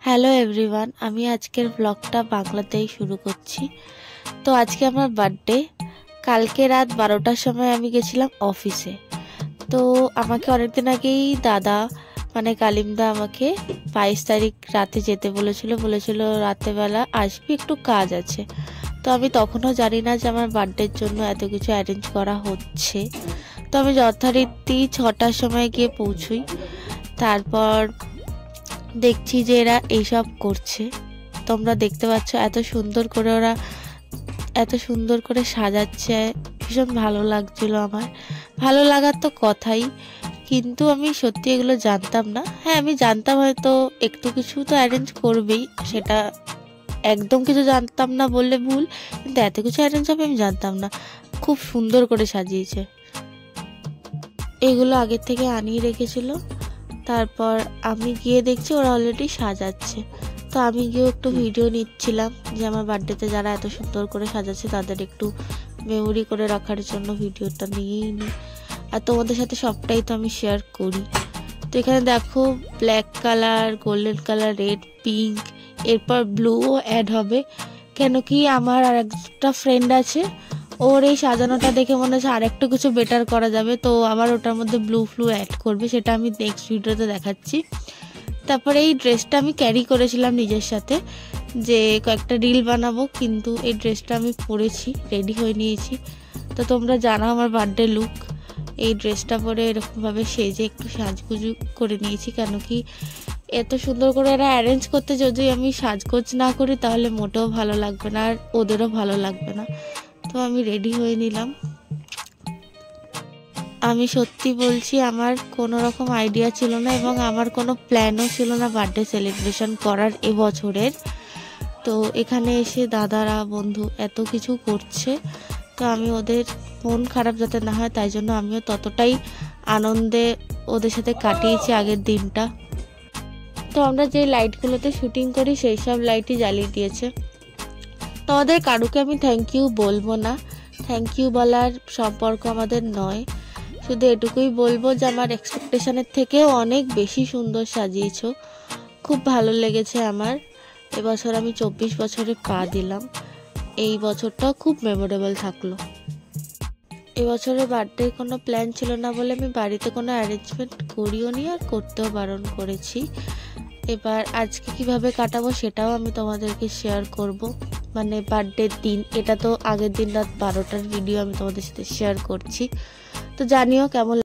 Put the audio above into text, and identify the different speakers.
Speaker 1: Hello everyone, আমি আজকের ব্লগটা বাংলাতেই শুরু করছি। তো আজকে আমার বার্থডে। কালকে রাত 12টার সময় আমি গেছিলাম অফিসে। তো আমাকে অনেকদিন আগেই দাদা মানে কালিমদা আমাকে 22 তারিখ রাতে যেতে বলেছিল রাতেবেলা আসবি, একটু কাজ আছে। তো আমি তখনও জানি না যে আমার বার্থডের জন্য এত কিছু অ্যারেঞ্জ করা হচ্ছে। তো আমি যথারীতি 6টার সময় গিয়ে পৌঁছই। তারপর দেখছি যে এরা এইসব করছে। তোমরা দেখতে পাচ্ছ এত সুন্দর করে সাজাচ্ছে। ভীষণ ভালো লাগছিল আমার। ভালো লাগার তো কথাই, কিন্তু আমি সত্যি এগুলো জানতাম না। হ্যাঁ, আমি জানতাম হয়তো একটু কিছু তো অ্যারেঞ্জ করবেই, সেটা একদম কিছু জানতাম না বললে ভুল, কিন্তু এত কিছু অ্যারেঞ্জ হবে আমি জানতাম না। খুব সুন্দর করে সাজিয়েছে। এগুলো আগের থেকে আনিয়ে রেখেছিল। তারপর আমি গিয়ে দেখছি ওরা অলরেডি সাজাচ্ছে। তো আমি গিয়েও একটু ভিডিও নিচ্ছিলাম যে আমার বার্থডেতে যারা এত সুন্দর করে সাজাচ্ছে তাদের একটু মেমোরি করে রাখার জন্য ভিডিওটা নিয়েই নিই। আর তোমাদের সাথে সবটাই তো আমি শেয়ার করি। তো এখানে দেখো black colour, golden colour, red, pink, এরপর ব্লুও অ্যাড হবে। কেন কি আমার আর একটা ফ্রেন্ড আছে, ওর এই সাজানোটা দেখে মনে হচ্ছে আরেকটু কিছু বেটার করা যাবে, তো আবার ওটার মধ্যে ব্লু ফ্লু অ্যাড করবে। সেটা আমি নেক্সট ভিডিওতে দেখাচ্ছি। তারপরে এই ড্রেসটা আমি ক্যারি করেছিলাম নিজের সাথে, যে কয়েকটা রিল বানাবো, কিন্তু এই ড্রেসটা আমি পরেছি, রেডি হয়ে নিয়েছি। তো তোমরা জানো আমার বার্থডে লুক। এই ড্রেসটা পরে এরকমভাবে সেজে একটু সাজগুজু করে নিয়েছি। কেন কি এত সুন্দর করে এরা অ্যারেঞ্জ করতে যদি আমি সাজগোজ না করি তাহলে মোটেও ভালো লাগবে না, আর ওদেরও ভালো লাগবে না। তো আমি রেডি হয়ে নিলাম। আমি সত্যি বলছি, আমার কোনো রকম আইডিয়া ছিল না এবং আমার কোনো প্ল্যানও ছিল না বার্থডে সেলিব্রেশন করার এবছরের। তো এখানে এসে দাদারা বন্ধু এত কিছু করছে, তো আমি ওদের মন খারাপ যাতে না হয় তাই জন্য আমিও ততটাই আনন্দে ওদের সাথে কাটিয়েছি আগের দিনটা। তো আমরা যে লাইটগুলোতে শুটিং করি সেই সব লাইটই জ্বালিয়ে দিয়েছে। তোমাদের কারুকে আমি থ্যাংক ইউ বলবো না, থ্যাংক ইউ বলার সম্পর্ক আমাদের নয়। শুধু এটুকুই বলবো যে আমার এক্সপেকটেশনের থেকেও অনেক বেশি সুন্দর সাজিয়েছো। খুব ভালো লেগেছে আমার। এবছর আমি 24 বছরে পা দিলাম। এই বছরটাও খুব মেমোরেবল থাকলো। এবছরের বার্থডে কোনো প্ল্যান ছিল না বলে আমি বাড়িতে কোনো অ্যারেঞ্জমেন্ট করিও নি, আর করতেও বারণ করেছি। এবার আজকে কিভাবে কাটাবো সেটাও আমি তোমাদেরকে শেয়ার করব। মানে বার্থডের দিন, এটা তো আগের দিন রাত 12টার ভিডিও আমি তোমাদের সাথে শেয়ার করছি। তো জানিও কেমন